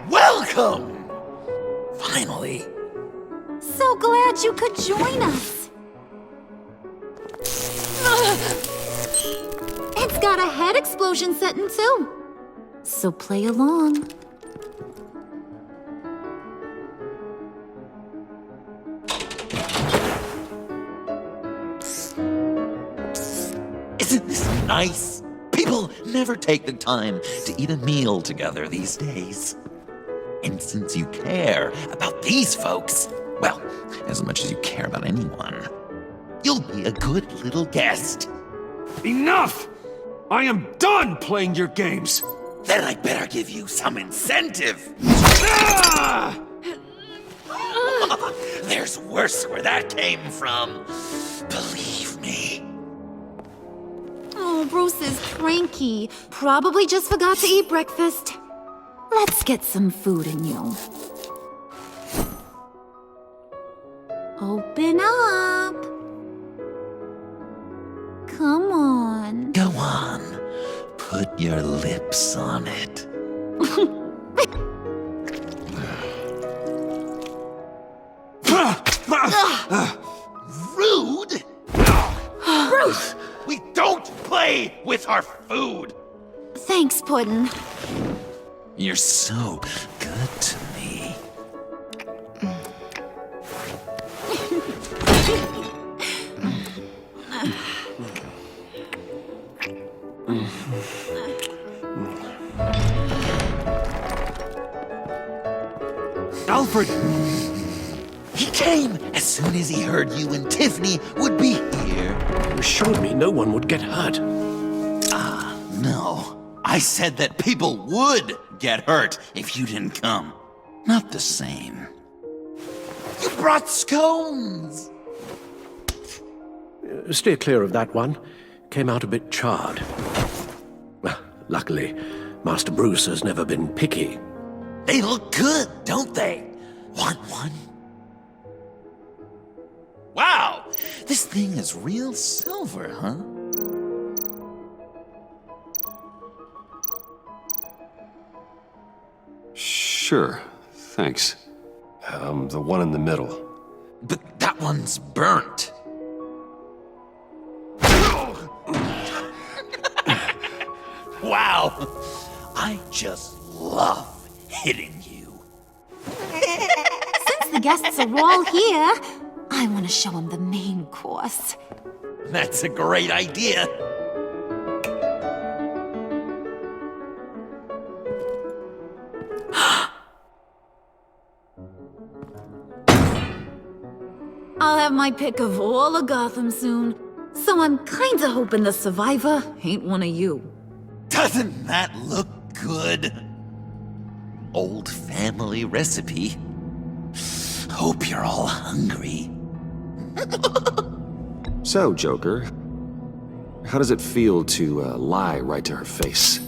Welcome! Finally. So glad you could join us. It's got a head explosion setting too. So play along. Isn't this nice? People never take the time to eat a meal together these days. And since you care about these folks, well, as much as you care about anyone, you'll be a good little guest. Enough! I am done playing your games! Then I'd better give you some incentive. Ah! There's worse where that came from. Believe me. Oh, Bruce is cranky. Probably just forgot to eat breakfast. Let's get some food in you. Open up. Come on. Go on. Put your lips on it. Rude! Bruce! We don't play with our food! Thanks, Puddin'. You're so good to me. Alfred! He came as soon as he heard you and Tiffany would be here. You assured me no one would get hurt. No. I said that people would get hurt if you didn't come. Not the same. You brought scones! Steer clear of that one. Came out a bit charred. Luckily, Master Bruce has never been picky. They look good, don't they? Want one? Wow! This thing is real silver, huh? Sure, thanks. The one in the middle. But that one's burnt. Wow! I just love hitting you. Since the guests are all here, I want to show them the main course. That's a great idea. I'll have my pick of all of Gotham soon, so I'm kinda hoping the survivor ain't one of you. Doesn't that look good? Old family recipe. Hope you're all hungry. So, Joker, how does it feel to lie right to her face?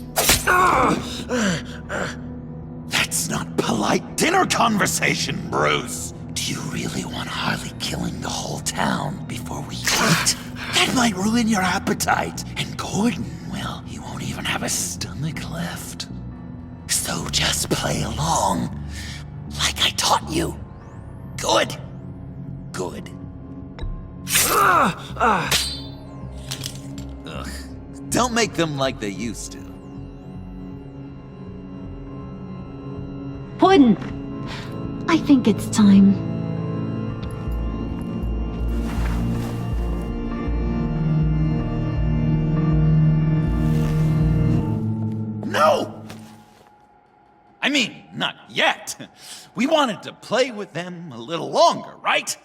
That's not polite dinner conversation, Bruce. Do you really want Harley killing the whole town before we eat? That might ruin your appetite. And Gordon, well, he won't even have a stomach left. So just play along, like I taught you. Good. Good. Ugh. Don't make them like they used to. Puddin', I think it's time. No! I mean, not yet. We wanted to play with them a little longer, right?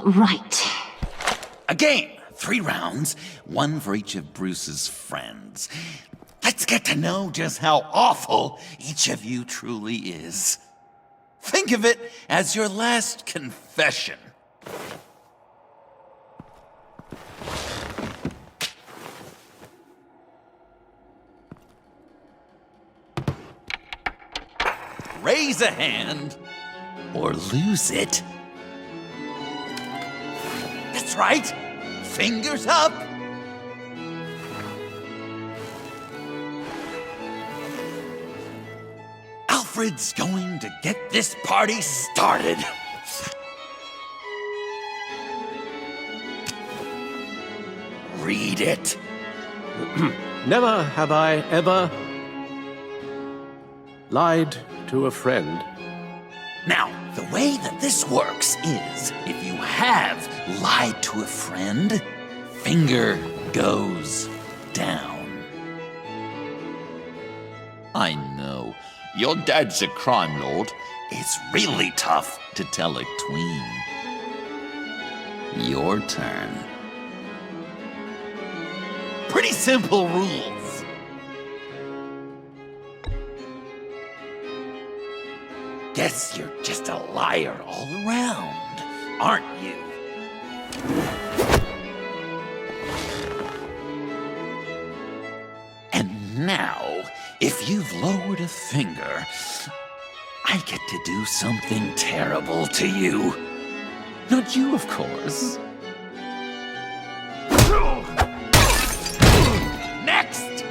Right. A game, 3 rounds, 1 for each of Bruce's friends. Let's get to know just how awful each of you truly is. Think of it as your last confession. Raise a hand or lose it. That's right. Fingers up. Alfred's going to get this party started. Read it. Never have I ever lied to a friend. Now, the way that this works is, if you have lied to a friend, finger goes down. I know, your dad's a crime lord. It's really tough to tell a tween. Your turn. Pretty simple rules. Guess you're just a liar all around, aren't you? And now, if you've lowered a finger, I get to do something terrible to you. Not you, of course. Next!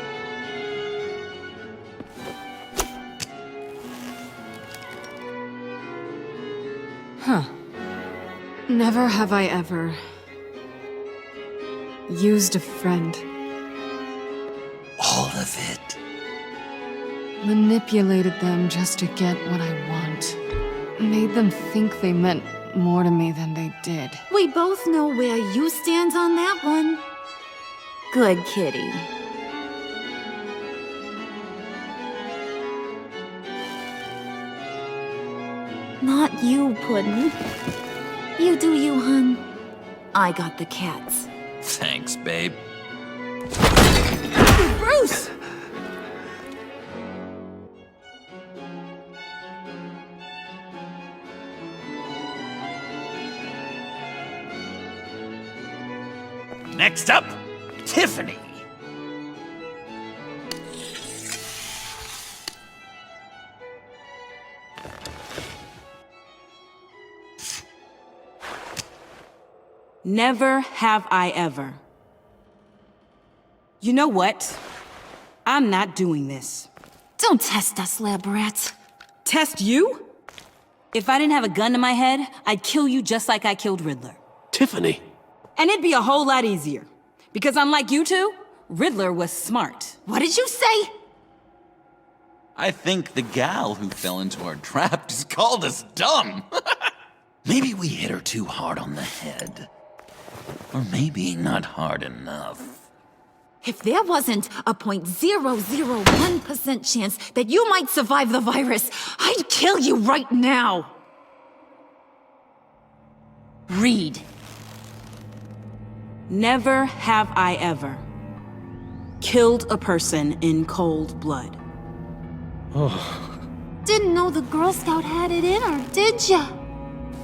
Huh. Never have I ever used a friend. All of it. Manipulated them just to get what I want. Made them think they meant more to me than they did. We both know where you stand on that one. Good kitty. Not you, Puddin'. You do you, hun. I got the cats. Thanks, babe. Bruce! Next up, Tiffany. Never have I ever. You know what? I'm not doing this. Don't test us, lab rats. Test you? If I didn't have a gun to my head, I'd kill you just like I killed Riddler. Tiffany. And it'd be a whole lot easier. Because unlike you two, Riddler was smart. What did you say? I think the gal who fell into our trap just called us dumb. Maybe we hit her too hard on the head. Or maybe not hard enough. If there wasn't a 0.001% chance that you might survive the virus, I'd kill you right now. Read. Never have I ever killed a person in cold blood. Didn't know the Girl Scout had it in her, did ya?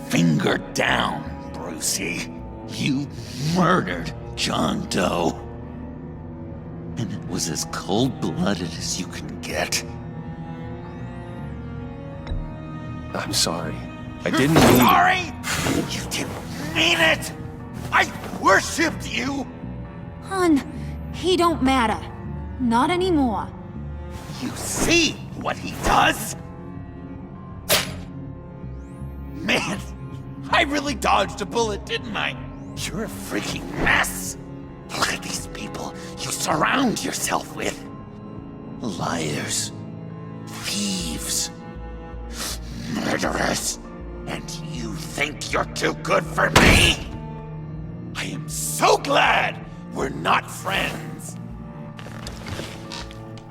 Finger down, Brucey. You murdered John Doe. And it was as cold-blooded as you can get. I'm sorry. I didn't mean... Sorry? You didn't mean it! I worshipped you! Hun, he don't matter. Not anymore. You see what he does? Man, I really dodged a bullet, didn't I? You're a freaking mess. Look at these people you surround yourself with. Liars, thieves, murderers, and you think you're too good for me? I am so glad we're not friends.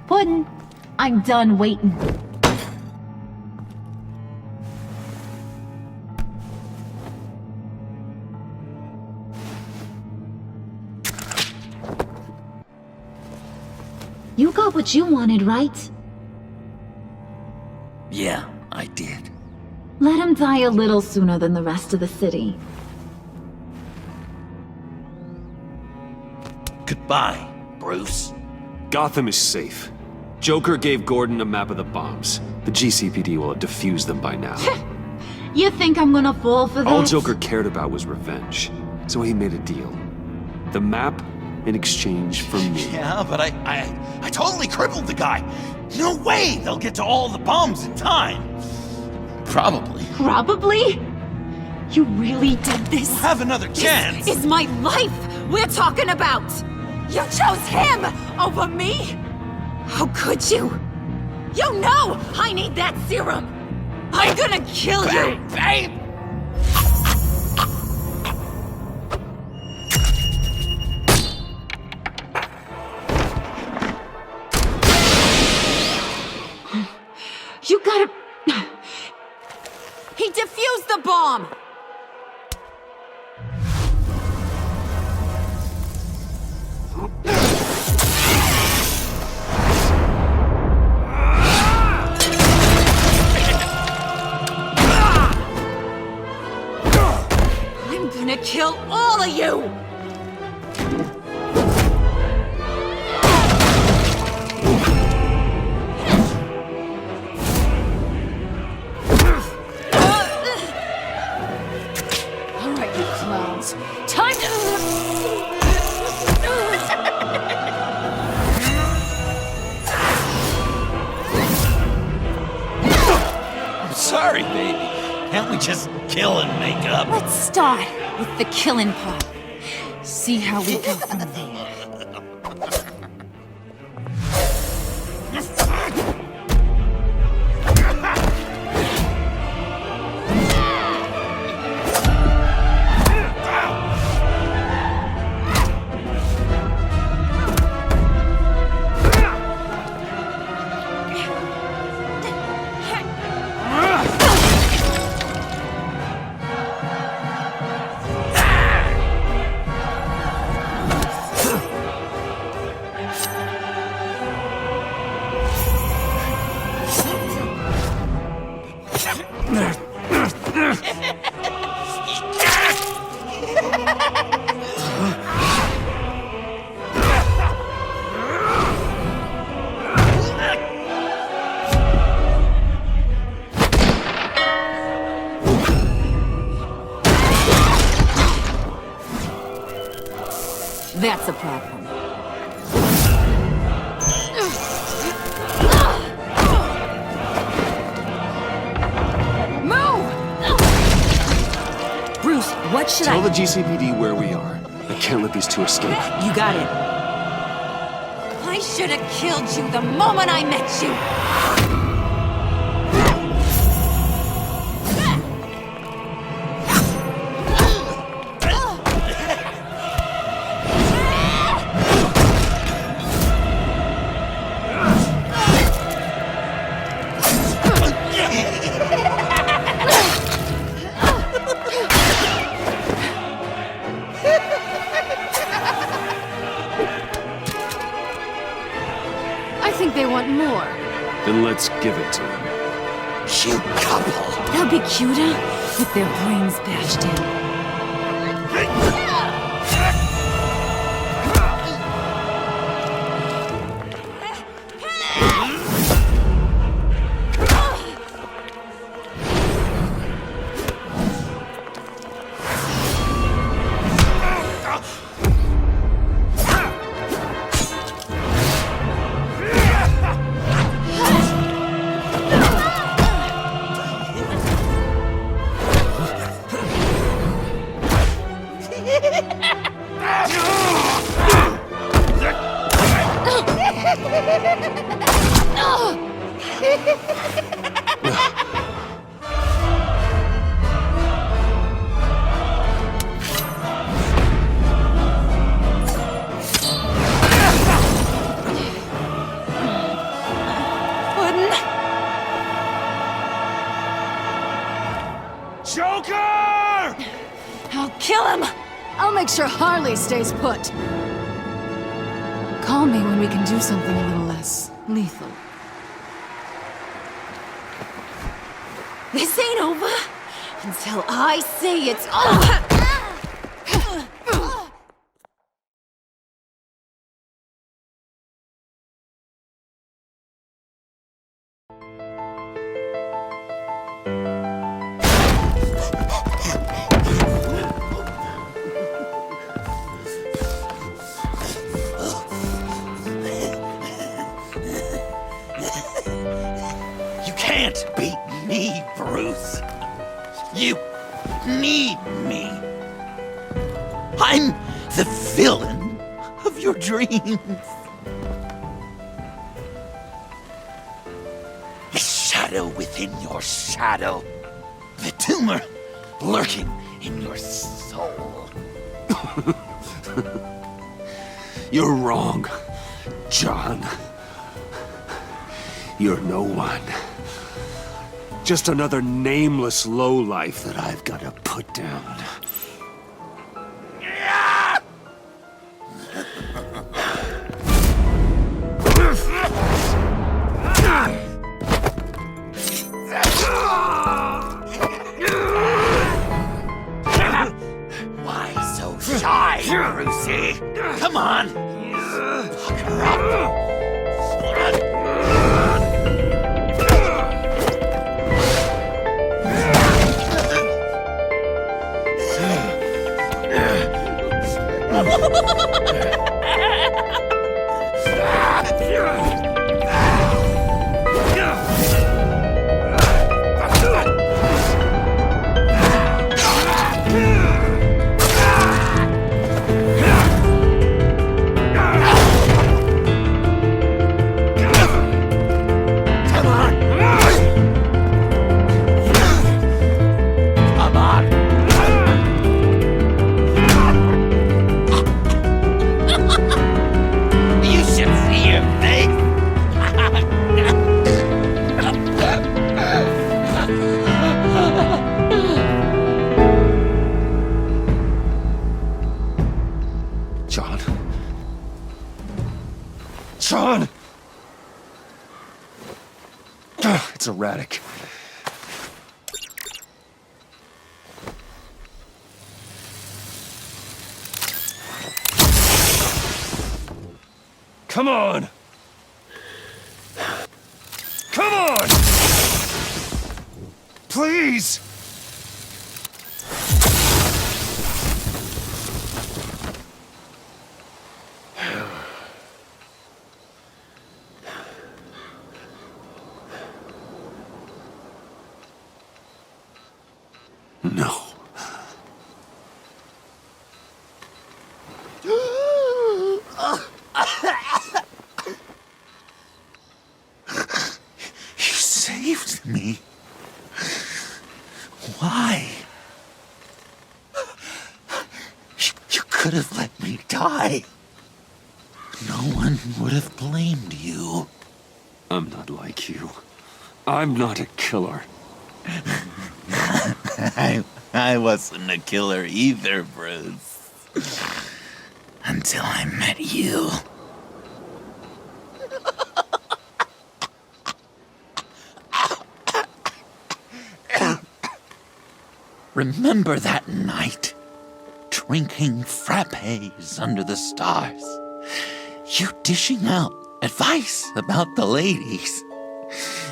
Puddin', I'm done waiting. You got what you wanted, right? Yeah, I did. Let him die a little sooner than the rest of the city. Goodbye, Bruce. Gotham is safe. Joker gave Gordon a map of the bombs. The GCPD will have defused them by now. You think I'm gonna fall for that? All Joker cared about was revenge. So he made a deal. The map in exchange for me. Yeah, but I totally crippled the guy. No way they'll get to all the bombs in time. Probably. Probably? You really did this? We'll have another chance. This is my life we're talking about! You chose him over me? How could you? You know I need that serum! I'm gonna kill you! Babe! You gotta... He defused the bomb! I'm gonna kill all of you! Time to... I'm sorry, baby. Can't we just kill and make up? Let's start with the killing part. See how we go from there. That's a problem. Move! Bruce, what should Tell I... the GCPD where we are. I can't let these two escape. You got it. I should have killed you the moment I met you! I think they want more. Then let's give it to them. Cute couple. They'll be cuter with their brains bashed in. Joker! I'll kill him! I'll make sure Harley stays put. Call me when we can do something a little less lethal. This ain't over until I say it's over! can't beat me, Bruce. You need me. I'm the villain of your dreams. The shadow within your shadow. The tumor lurking in your soul. You're wrong, John. You're no one. Just another nameless lowlife that I've got to put down. Why so shy, Brucey? Come on. Fuck her up. John! It's erratic. Come on! Come on! Please! No. You saved me. Why? You could have let me die. No one would have blamed you. I'm not like you. I'm not a killer. I wasn't a killer either, Bruce. Until I met you. Remember that night? Drinking frappes under the stars. You dishing out advice about the ladies.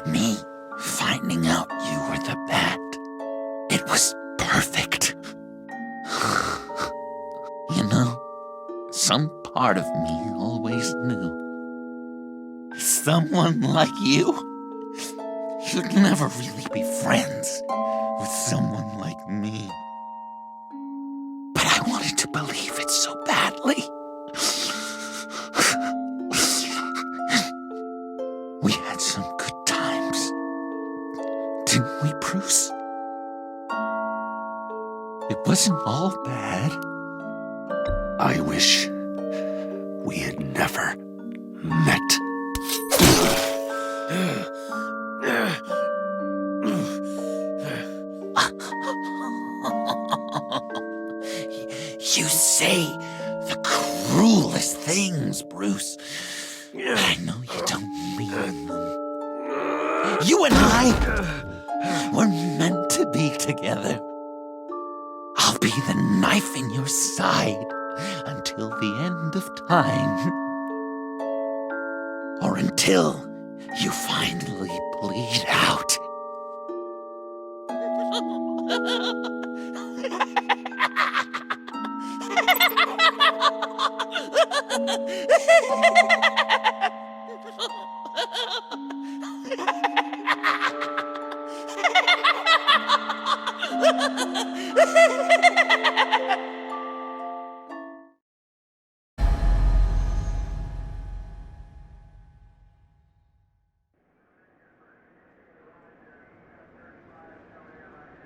Me finding out you were the bat. It was perfect. You know, some part of me always knew. Someone like you, you'd never really be friends with someone like me. But I wanted to believe it so badly. We had some good times, didn't we, Bruce? It wasn't all bad. I wish we had never met. You say the cruelest things, Bruce. But I know you don't mean them. You and I were meant to be together. I'll be the knife in your side until the end of time. Or until you finally bleed out.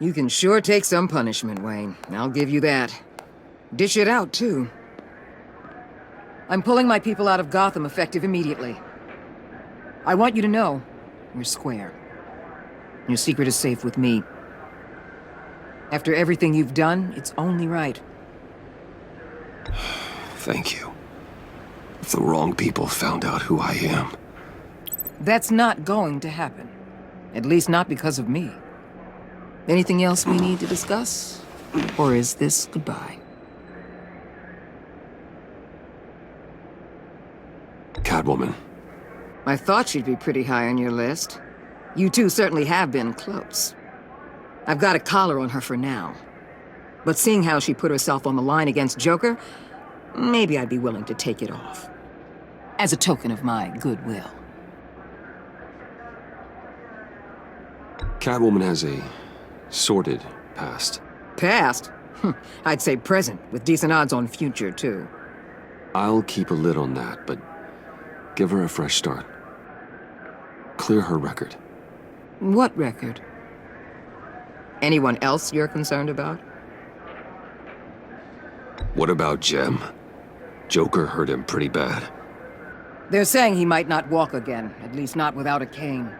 You can sure take some punishment, Wayne. I'll give you that. Dish it out, too. I'm pulling my people out of Gotham effective immediately. I want you to know, we're square. Your secret is safe with me. After everything you've done, it's only right. Thank you. If the wrong people found out who I am. That's not going to happen. At least not because of me. Anything else we need to discuss? Or is this goodbye? Catwoman. I thought she'd be pretty high on your list. You two certainly have been close. I've got a collar on her for now. But seeing how she put herself on the line against Joker, maybe I'd be willing to take it off. As a token of my goodwill. Catwoman has a sordid past. Past? I'd say present, with decent odds on future, too. I'll keep a lid on that, but give her a fresh start. Clear her record. What record? Anyone else you're concerned about? What about Jem? Joker hurt him pretty bad. They're saying he might not walk again, at least not without a cane.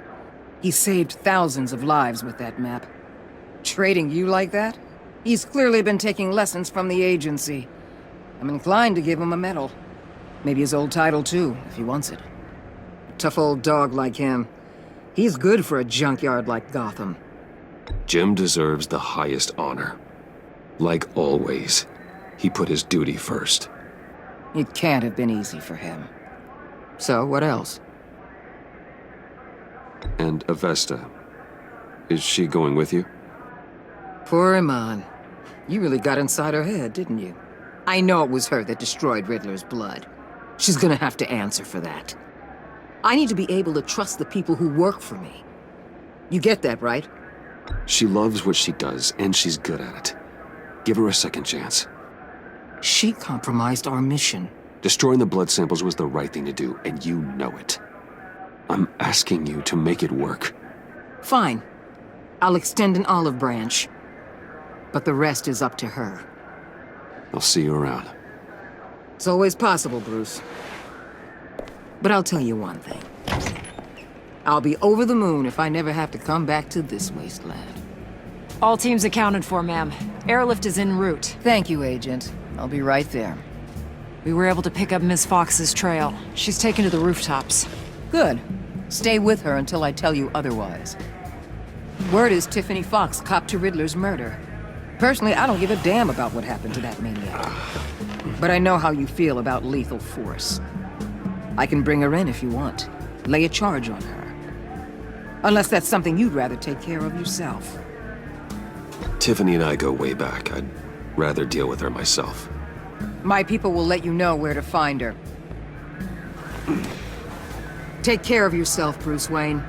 He saved thousands of lives with that map. Trading you like that? He's clearly been taking lessons from the agency. I'm inclined to give him a medal. Maybe his old title too, if he wants it. A tough old dog like him. He's good for a junkyard like Gotham. Jem deserves the highest honor. Like always, he put his duty first. It can't have been easy for him. So, what else? And Avesta. Is she going with you? Poor Iman. You really got inside her head, didn't you? I know it was her that destroyed Riddler's blood. She's gonna have to answer for that. I need to be able to trust the people who work for me. You get that, right? She loves what she does, and she's good at it. Give her a second chance. She compromised our mission. Destroying the blood samples was the right thing to do, and you know it. I'm asking you to make it work. Fine. I'll extend an olive branch. But the rest is up to her. I'll see you around. It's always possible, Bruce. But I'll tell you one thing. I'll be over the moon if I never have to come back to this wasteland. All teams accounted for, ma'am. Airlift is en route. Thank you, Agent. I'll be right there. We were able to pick up Miss Fox's trail. She's taken to the rooftops. Good. Stay with her until I tell you otherwise. Word is Tiffany Fox copped to Riddler's murder. Personally, I don't give a damn about what happened to that maniac. But I know how you feel about lethal force. I can bring her in if you want. Lay a charge on her. Unless that's something you'd rather take care of yourself. Tiffany and I go way back. I'd rather deal with her myself. My people will let you know where to find her. Take care of yourself, Bruce Wayne.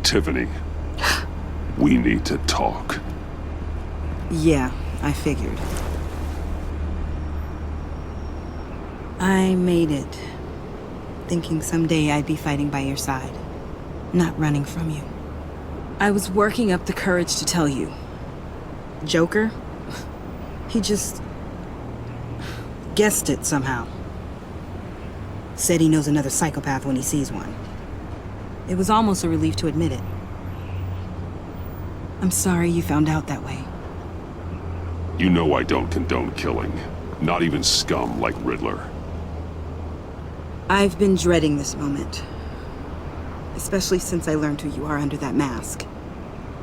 Tiffany, we need to talk. Yeah, I figured. I made it, thinking someday I'd be fighting by your side, not running from you. I was working up the courage to tell you. Joker? He just guessed it somehow. Said he knows another psychopath when he sees one. It was almost a relief to admit it. I'm sorry you found out that way. You know I don't condone killing. Not even scum like Riddler. I've been dreading this moment. Especially since I learned who you are under that mask.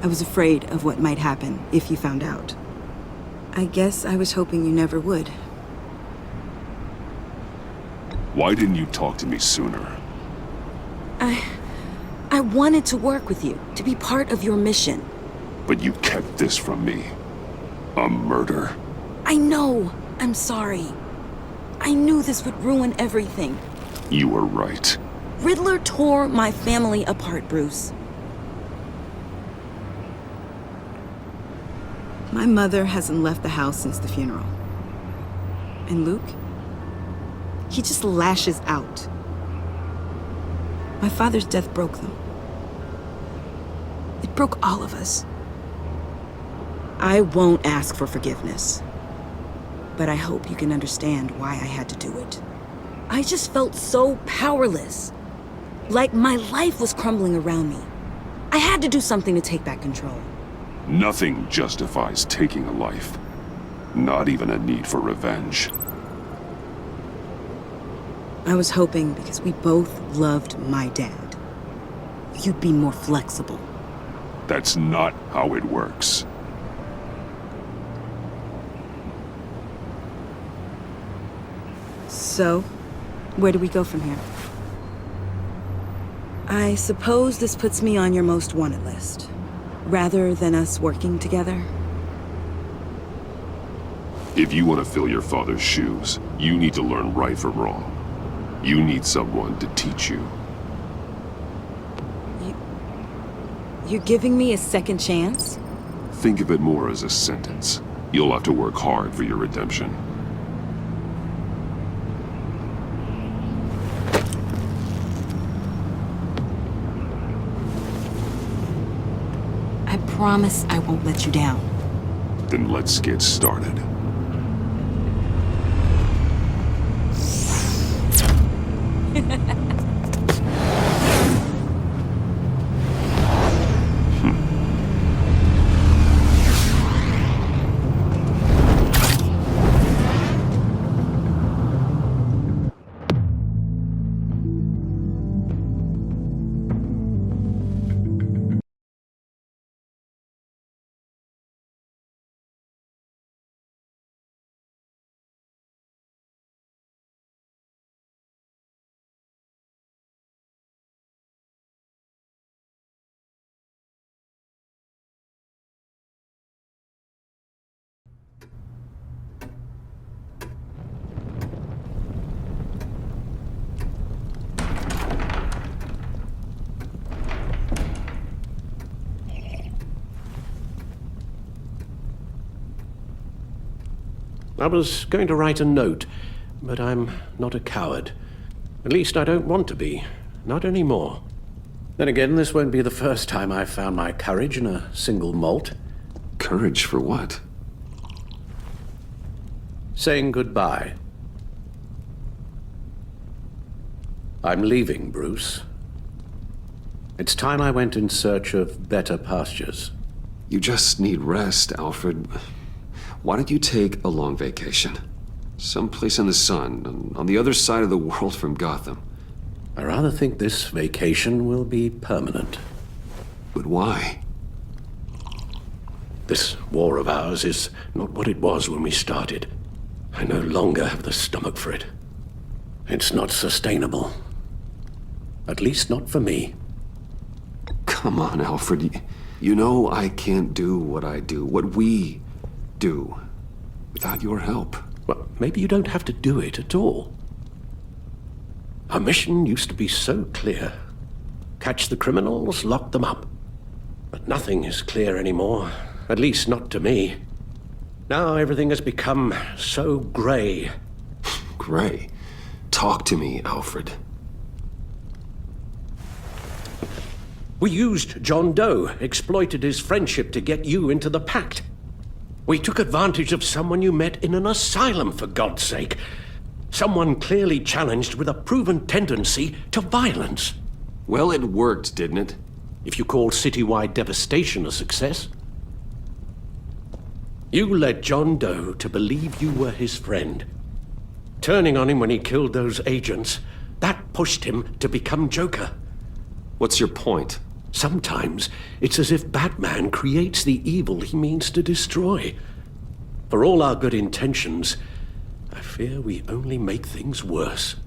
I was afraid of what might happen if you found out. I guess I was hoping you never would. Why didn't you talk to me sooner? I wanted to work with you, to be part of your mission. But you kept this from me. A murder. I know. I'm sorry. I knew this would ruin everything. You were right. Riddler tore my family apart, Bruce. My mother hasn't left the house since the funeral. And Luke? He just lashes out. My father's death broke them. It broke all of us. I won't ask for forgiveness. But I hope you can understand why I had to do it. I just felt so powerless. Like my life was crumbling around me. I had to do something to take back control. Nothing justifies taking a life. Not even a need for revenge. I was hoping because we both loved my dad, you'd be more flexible. That's not how it works. So, where do we go from here? I suppose this puts me on your most wanted list, rather than us working together. If you want to fill your father's shoes, you need to learn right from wrong. You need someone to teach you. You're giving me a second chance? Think of it more as a sentence. You'll have to work hard for your redemption. I promise I won't let you down. Then let's get started. I was going to write a note, but I'm not a coward. At least I don't want to be. Not anymore. Then again, this won't be the first time I've found my courage in a single malt. Courage for what? Saying goodbye. I'm leaving, Bruce. It's time I went in search of better pastures. You just need rest, Alfred. Why don't you take a long vacation? Someplace in the sun, on the other side of the world from Gotham. I rather think this vacation will be permanent. But why? This war of ours is not what it was when we started. I no longer have the stomach for it. It's not sustainable. At least not for me. Come on, Alfred. You know I can't do what I do, what we do, without your help. Well, maybe you don't have to do it at all. Our mission used to be so clear. Catch the criminals, lock them up. But nothing is clear anymore, at least not to me. Now everything has become so grey. Grey? Talk to me, Alfred. We used John Doe, exploited his friendship to get you into the pact. We took advantage of someone you met in an asylum, for God's sake. Someone clearly challenged with a proven tendency to violence. Well, it worked, didn't it? If you call citywide devastation a success. You led John Doe to believe you were his friend. Turning on him when he killed those agents, that pushed him to become Joker. What's your point? Sometimes it's as if Batman creates the evil he means to destroy. For all our good intentions, I fear we only make things worse.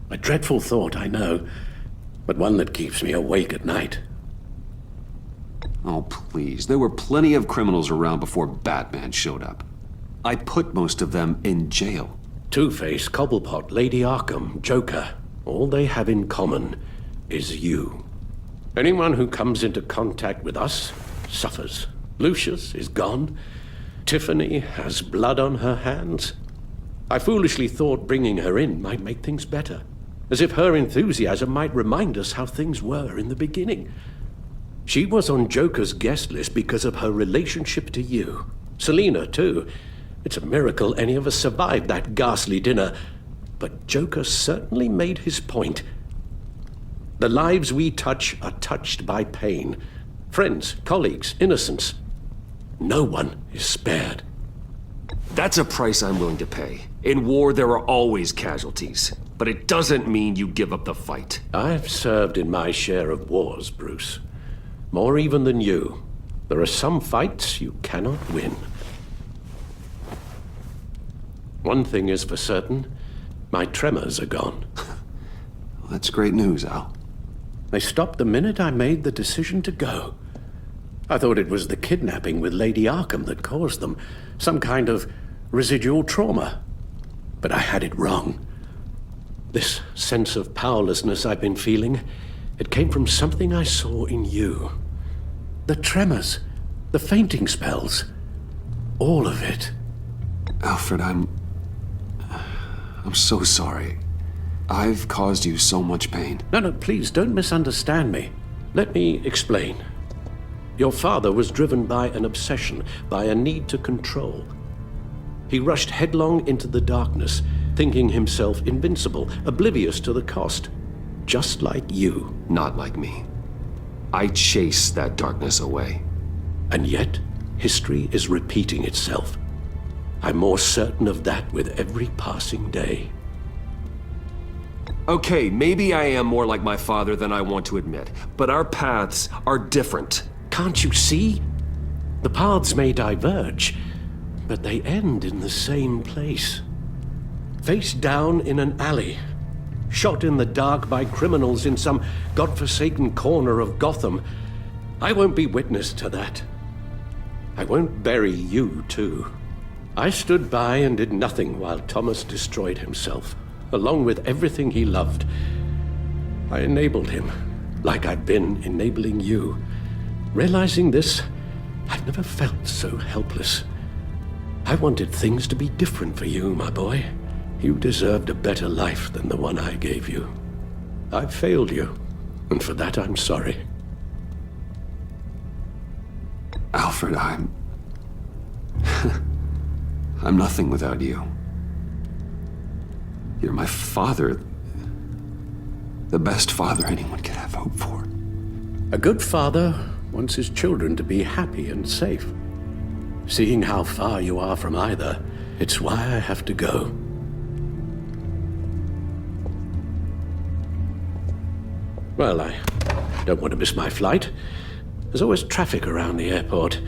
A dreadful thought, I know, but one that keeps me awake at night. Oh, please. There were plenty of criminals around before Batman showed up. I put most of them in jail. Two-Face, Cobblepot, Lady Arkham, Joker, all they have in common is you. Anyone who comes into contact with us suffers. Lucius is gone. Tiffany has blood on her hands. I foolishly thought bringing her in might make things better, as if her enthusiasm might remind us how things were in the beginning. She was on Joker's guest list because of her relationship to you. Selina, too. It's a miracle any of us survived that ghastly dinner. But Joker certainly made his point. The lives we touch are touched by pain. Friends, colleagues, innocents. No one is spared. That's a price I'm willing to pay. In war, there are always casualties. But it doesn't mean you give up the fight. I've served in my share of wars, Bruce. More even than you. There are some fights you cannot win. One thing is for certain, my tremors are gone. Well, that's great news, Al. They stopped the minute I made the decision to go. I thought it was the kidnapping with Lady Arkham that caused them, some kind of residual trauma. But I had it wrong. This sense of powerlessness I've been feeling, it came from something I saw in you. The tremors, the fainting spells, all of it. Alfred, I'm so sorry. I've caused you so much pain. No, please, don't misunderstand me. Let me explain. Your father was driven by an obsession, by a need to control. He rushed headlong into the darkness, thinking himself invincible, oblivious to the cost. Just like you. Not like me. I chased that darkness away. And yet, history is repeating itself. I'm more certain of that with every passing day. Okay, maybe I am more like my father than I want to admit, but our paths are different. Can't you see? The paths may diverge, but they end in the same place. Face down in an alley, shot in the dark by criminals in some godforsaken corner of Gotham. I won't be witness to that. I won't bury you, too. I stood by and did nothing while Thomas destroyed himself, along with everything he loved. I enabled him, like I've been enabling you. Realizing this, I've never felt so helpless. I wanted things to be different for you, my boy. You deserved a better life than the one I gave you. I've failed you, and for that I'm sorry. Alfred, I'm nothing without you. You're my father. The best father anyone could have hope for. A good father wants his children to be happy and safe. Seeing how far you are from either, it's why I have to go. Well, I don't want to miss my flight. There's always traffic around the airport.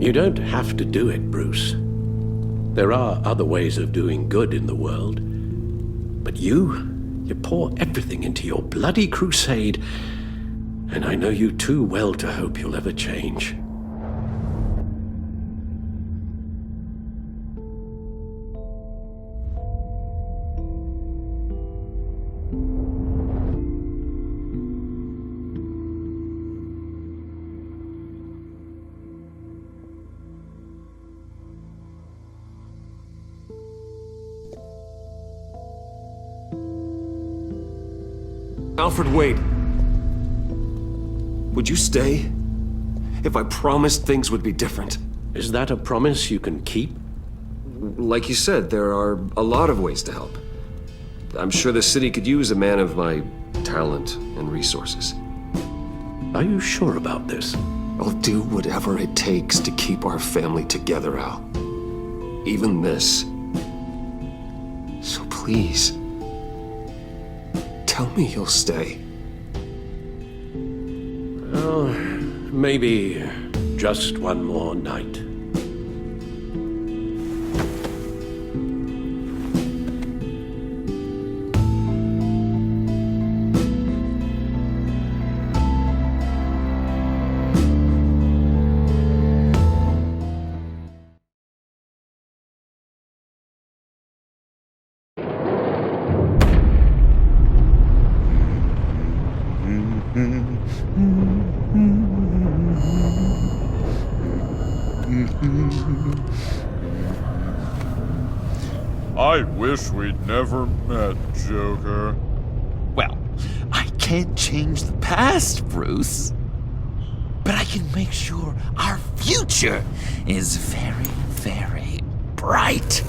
You don't have to do it, Bruce. There are other ways of doing good in the world. But you pour everything into your bloody crusade, and I know you too well to hope you'll ever change. Alfred, wait. Would you stay? If I promised things would be different. Is that a promise you can keep? Like you said, there are a lot of ways to help. I'm sure the city could use a man of my talent and resources. Are you sure about this? I'll do whatever it takes to keep our family together, Al. Even this. So please, tell me you'll stay. Oh, maybe just one more night. I wish we'd never met, Joker. Well, I can't change the past, Bruce. But I can make sure our future is very, very bright.